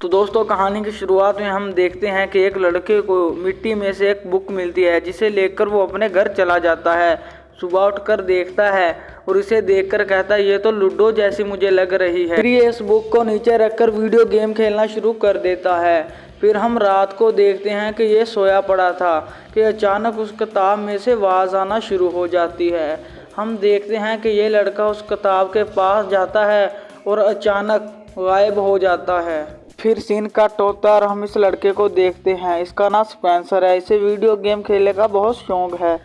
तो दोस्तों कहानी की शुरुआत में हम देखते हैं कि एक लड़के को मिट्टी में से एक बुक मिलती है जिसे लेकर वो अपने घर चला जाता है। सुबह उठकर देखता है और इसे देखकर कहता है ये तो लूडो जैसी मुझे लग रही है। फिर ये इस बुक को नीचे रखकर वीडियो गेम खेलना शुरू कर देता है। फिर हम रात को देखते हैं कि ये सोया पड़ा था कि अचानक उस किताब में से आवाज़ आना शुरू हो जाती है। हम देखते हैं कि ये लड़का उस किताब के पास जाता है और अचानक गायब हो जाता है। फिर सीन कट होता है और हम इस लड़के को देखते हैं। इसका नाम स्पेंसर है। इसे वीडियो गेम खेलने का बहुत शौक है।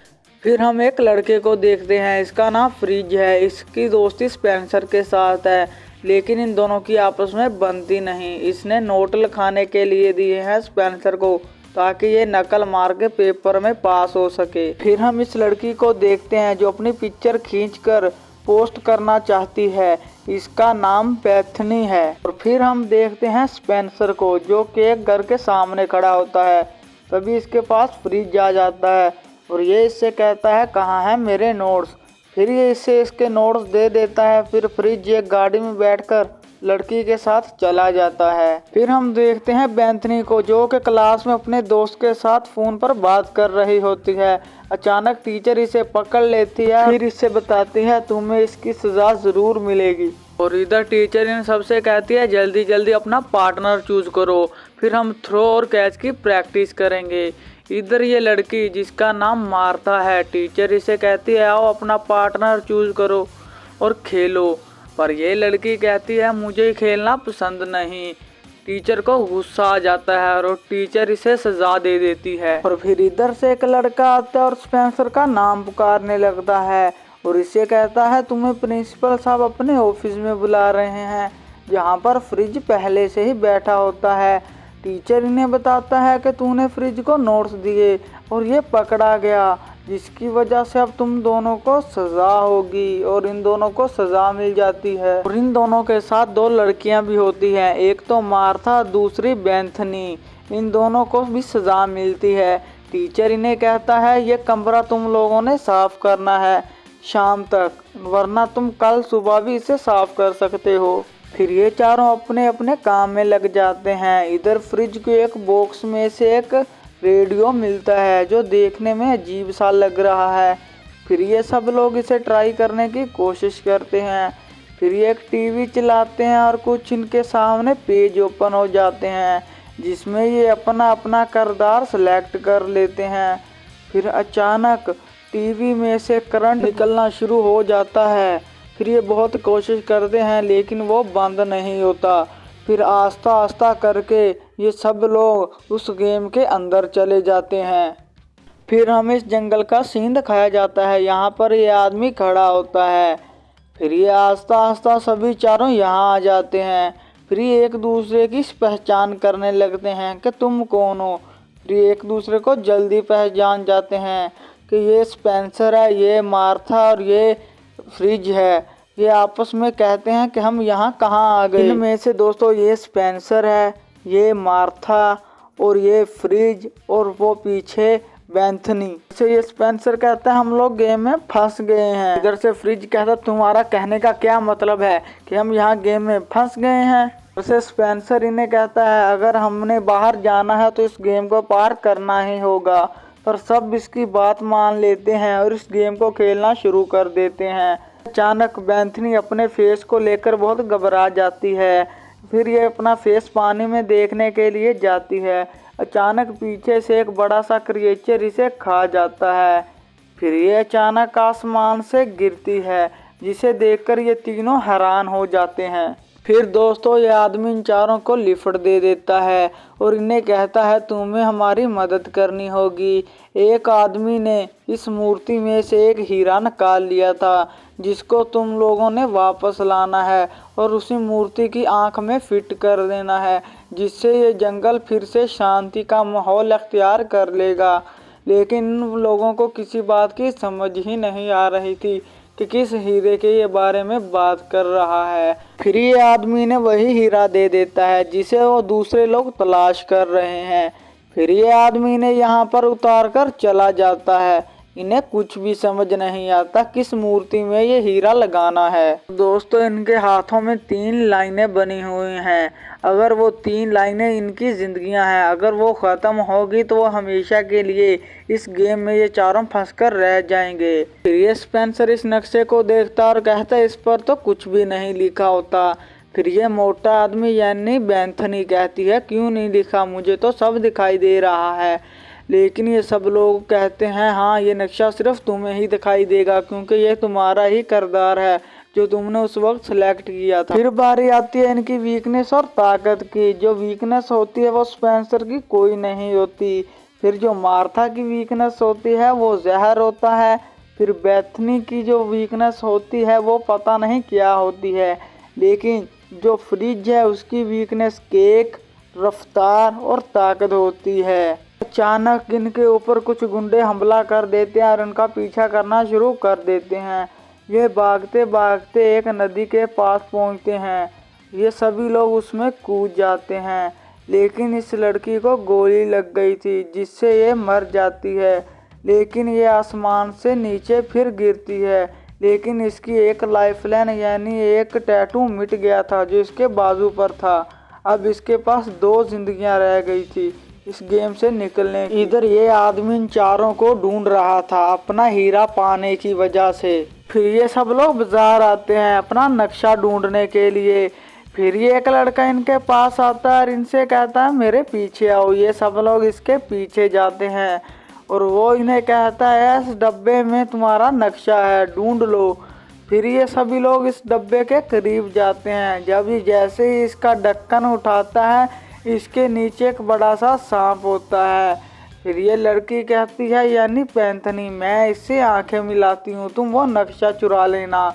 फिर हम एक लड़के को देखते हैं। इसका नाम फ्रिज है। इसकी दोस्ती स्पेंसर के साथ है, लेकिन इन दोनों की आपस में बनती नहीं। इसने नोट लिखाने के लिए दिए हैं स्पेंसर को ताकि ये नकल मार के पेपर में पास हो सके। फिर हम इस लड़की को देखते हैं जो अपनी पिक्चर खींचकर पोस्ट करना चाहती है। इसका नाम बेथनी है। और फिर हम देखते हैं स्पेंसर को जो कि एक घर के सामने खड़ा होता है। तभी इसके पास फ्रिज आ जाता है और ये इससे कहता है कहाँ है मेरे नोट्स। फिर ये इसे इसके नोट्स दे देता है। फिर फ्रिज एक गाड़ी में बैठकर लड़की के साथ चला जाता है। फिर हम देखते हैं बेथनी को जो कि क्लास में अपने दोस्त के साथ फोन पर बात कर रही होती है। अचानक टीचर इसे पकड़ लेती है। फिर इससे बताती है तुम्हें इसकी सजा जरूर मिलेगी। और इधर टीचर इन सबसे कहती है जल्दी जल्दी अपना पार्टनर चूज करो, फिर हम थ्रो और कैच की प्रैक्टिस करेंगे। इधर ये लड़की जिसका नाम मार्था है, टीचर इसे कहती है आओ अपना पार्टनर चूज करो और खेलो। पर ये लड़की कहती है मुझे खेलना पसंद नहीं। टीचर को गुस्सा आ जाता है और टीचर इसे सजा दे देती है। और फिर इधर से एक लड़का आता है और स्पेंसर का नाम पुकारने लगता है और इसे कहता है तुम्हें प्रिंसिपल साहब अपने ऑफिस में बुला रहे हैं, जहाँ पर फ्रिज पहले से ही बैठा होता है। टीचर इन्हें बताता है कि तूने फ्रिज को नोट्स दिए और ये पकड़ा गया, जिसकी वजह से अब तुम दोनों को सजा होगी। और इन दोनों को सजा मिल जाती है। और इन दोनों के साथ दो लड़कियां भी होती हैं, एक तो मार्था दूसरी बेथनी। इन दोनों को भी सजा मिलती है। टीचर इन्हें कहता है ये कमरा तुम लोगों ने साफ करना है शाम तक, वरना तुम कल सुबह भी इसे साफ कर सकते हो। फिर ये चारों अपने अपने काम में लग जाते हैं। इधर फ्रिज के एक बॉक्स में से एक रेडियो मिलता है जो देखने में अजीब सा लग रहा है। फिर ये सब लोग इसे ट्राई करने की कोशिश करते हैं। फिर ये एक टीवी चलाते हैं और कुछ इनके सामने पेज ओपन हो जाते हैं जिसमें ये अपना अपना किरदार सेलेक्ट कर लेते हैं। फिर अचानक टीवी में से करंट निकलना शुरू हो जाता है। फिर ये बहुत कोशिश करते हैं लेकिन वो बंद नहीं होता। फिर आस्ता आस्ता करके ये सब लोग उस गेम के अंदर चले जाते हैं। फिर हमें इस जंगल का सीन दिखाया जाता है। यहाँ पर ये आदमी खड़ा होता है। फिर ये आस्ता आस्ता सभी चारों यहाँ आ जाते हैं। फिर ये एक दूसरे की पहचान करने लगते हैं कि तुम कौन हो। फिर ये एक दूसरे को जल्दी पहचान जाते हैं कि ये स्पेंसर है, ये मार्था और ये फ्रिज है। ये आपस में कहते हैं कि हम यहाँ कहाँ आ गए। इनमें से दोस्तों ये स्पेंसर है, ये मार्था और ये फ्रिज और वो पीछे बेथनी। से ये स्पेंसर कहता है हम लोग गेम में फंस गए हैं। इधर से फ्रिज कहता है तुम्हारा कहने का क्या मतलब है कि हम यहाँ गेम में फंस गए हैं। उसे स्पेंसर इन्हें कहता है अगर हमने बाहर जाना है तो इस गेम को पार करना ही होगा। पर सब इसकी बात मान लेते हैं और इस गेम को खेलना शुरू कर देते हैं। अचानक बेथनी अपने फेस को लेकर बहुत घबरा जाती है। फिर ये अपना फेस पानी में देखने के लिए जाती है। अचानक पीछे से एक बड़ा सा क्रिएचर इसे खा जाता है। फिर ये अचानक आसमान से गिरती है जिसे देखकर ये तीनों हैरान हो जाते हैं। फिर दोस्तों ये आदमी इन चारों को लिफ्ट दे देता है और इन्हें कहता है तुम्हें हमारी मदद करनी होगी। एक आदमी ने इस मूर्ति में से एक हीरा निकाल लिया था जिसको तुम लोगों ने वापस लाना है और उसी मूर्ति की आंख में फिट कर देना है, जिससे ये जंगल फिर से शांति का माहौल अख्तियार कर लेगा। लेकिन इन लोगों को किसी बात की समझ ही नहीं आ रही थी कि किस हीरे के ये बारे में बात कर रहा है। फिर ये आदमी ने वही हीरा दे देता है जिसे वो दूसरे लोग तलाश कर रहे हैं। फिर ये आदमी ने यहाँ पर उतार कर चला जाता है। इन्हें कुछ भी समझ नहीं आता किस मूर्ति में ये हीरा लगाना है। दोस्तों इनके हाथों में 3 लाइनें बनी हुई हैं अगर वो 3 लाइनें इनकी ज़िंदगियां हैं, अगर वो ख़त्म होगी तो वो हमेशा के लिए इस गेम में ये चारों फंस कर रह जाएंगे। फिर ये स्पेंसर इस नक्शे को देखता और कहता इस पर तो कुछ भी नहीं लिखा होता। फिर ये मोटा आदमी यानी बैंथनी कहती है क्यों नहीं लिखा, मुझे तो सब दिखाई दे रहा है। लेकिन ये सब लोग कहते हैं हाँ ये नक्शा सिर्फ तुम्हें ही दिखाई देगा क्योंकि ये तुम्हारा ही किरदार है जो तुमने उस वक्त सिलेक्ट किया था। फिर बारी आती है इनकी वीकनेस और ताकत की। जो वीकनेस होती है वो स्पेंसर की कोई नहीं होती। फिर जो मार्था की वीकनेस होती है वो जहर होता है। फिर बेथनी की जो वीकनेस होती है वो पता नहीं क्या होती है। लेकिन जो फ्रिज है उसकी वीकनेस केक, रफ्तार और ताकत होती है। अचानक इनके ऊपर कुछ गुंडे हमला कर देते हैं और उनका पीछा करना शुरू कर देते हैं। ये भागते भागते एक नदी के पास पहुंचते हैं। ये सभी लोग उसमें कूद जाते हैं, लेकिन इस लड़की को गोली लग गई थी जिससे ये मर जाती है। लेकिन ये आसमान से नीचे फिर गिरती है, लेकिन इसकी एक लाइफलाइन यानी एक टैटू मिट गया था जो इसके बाजू पर था। अब इसके पास 2 जिंदगियां रह गई थी इस गेम से निकलने की। इधर ये आदमी इन चारों को ढूंढ रहा था अपना हीरा पाने की वजह से। फिर ये सब लोग बाजार आते हैं अपना नक्शा ढूंढने के लिए। फिर ये एक लड़का इनके पास आता है और इनसे कहता है मेरे पीछे आओ। ये सब लोग इसके पीछे जाते हैं और वो इन्हें कहता है इस डब्बे में तुम्हारा नक्शा है, ढूंढ लो। फिर ये सभी लोग इस डब्बे के करीब जाते हैं। जब ये जैसे ही इसका ढक्कन उठाता है इसके नीचे एक बड़ा सा सांप होता है। फिर ये लड़की कहती है यानी पैंथनी मैं इससे आंखें मिलाती हूँ, तुम वो नक्शा चुरा लेना।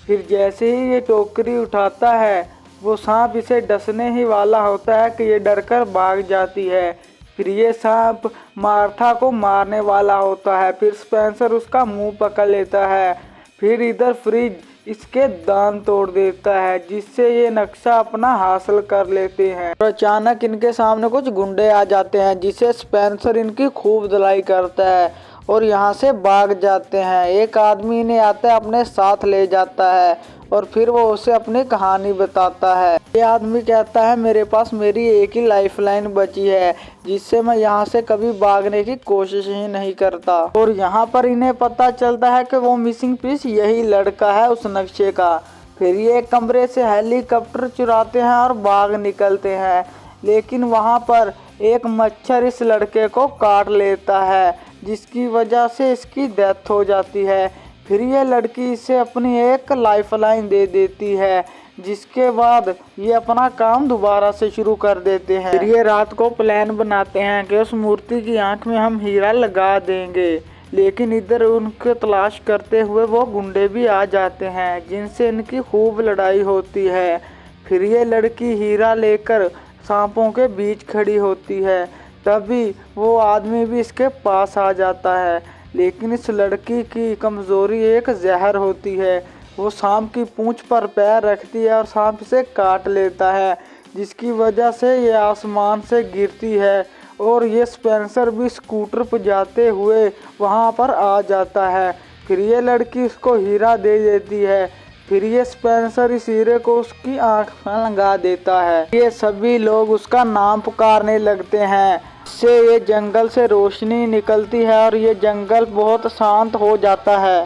फिर जैसे ही ये टोकरी उठाता है वो सांप इसे डसने ही वाला होता है कि ये डरकर भाग जाती है। फिर ये सांप मार्था को मारने वाला होता है। फिर स्पेंसर उसका मुंह पकड़ लेता है। फिर इधर फ्रिज इसके दांत तोड़ देता है जिससे ये नक्शा अपना हासिल कर लेते हैं। और अचानक इनके सामने कुछ गुंडे आ जाते हैं जिसे स्पेंसर इनकी खूब धुलाई करता है और यहाँ से भाग जाते हैं। एक आदमी इन्हें आता है अपने साथ ले जाता है और फिर वो उसे अपनी कहानी बताता है। ये आदमी कहता है मेरे पास मेरी एक ही लाइफलाइन बची है जिससे मैं यहाँ से कभी भागने की कोशिश ही नहीं करता। और यहाँ पर इन्हें पता चलता है कि वो मिसिंग पीस यही लड़का है उस नक्शे का। फिर ये एक कमरे से हेलीकॉप्टर चुराते हैं और भाग निकलते हैं, लेकिन वहाँ पर एक मच्छर इस लड़के को काट लेता है जिसकी वजह से इसकी डेथ हो जाती है। फिर ये लड़की इसे अपनी एक लाइफलाइन दे देती है जिसके बाद ये अपना काम दोबारा से शुरू कर देते हैं। फिर ये रात को प्लान बनाते हैं कि उस मूर्ति की आंख में हम हीरा लगा देंगे, लेकिन इधर उनके तलाश करते हुए वो गुंडे भी आ जाते हैं जिनसे इनकी खूब लड़ाई होती है। फिर ये लड़की हीरा लेकर सांपों के बीच खड़ी होती है, तभी वो आदमी भी इसके पास आ जाता है। लेकिन इस लड़की की कमज़ोरी एक जहर होती है। वो सांप की पूंछ पर पैर रखती है और सांप इसे काट लेता है जिसकी वजह से ये आसमान से गिरती है और ये स्पेंसर भी स्कूटर पर जाते हुए वहाँ पर आ जाता है। फिर ये लड़की उसको हीरा दे देती है। फिर ये स्पेंसर इस हीरे को उसकी आँख में लगा देता है। ये सभी लोग उसका नाम पुकारने लगते हैं। इससे ये जंगल से रोशनी निकलती है और ये जंगल बहुत शांत हो जाता है।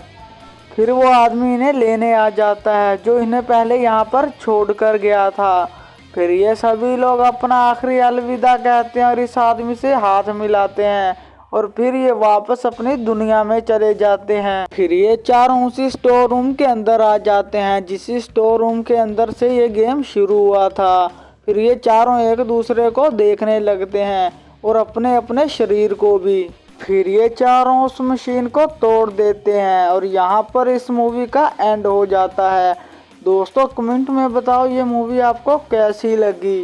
फिर वो आदमी इन्हें लेने आ जाता है जो इन्हें पहले यहाँ पर छोड़कर गया था। फिर ये सभी लोग अपना आखिरी अलविदा कहते हैं और इस आदमी से हाथ मिलाते हैं और फिर ये वापस अपनी दुनिया में चले जाते हैं। फिर ये चारों उसी स्टोर रूम के अंदर आ जाते हैं जिस स्टोर रूम के अंदर से ये गेम शुरू हुआ था। फिर ये चारों एक दूसरे को देखने लगते हैं और अपने अपने शरीर को भी। फिर ये चारों उस मशीन को तोड़ देते हैं और यहाँ पर इस मूवी का एंड हो जाता है। दोस्तों कमेंट में बताओ ये मूवी आपको कैसी लगी।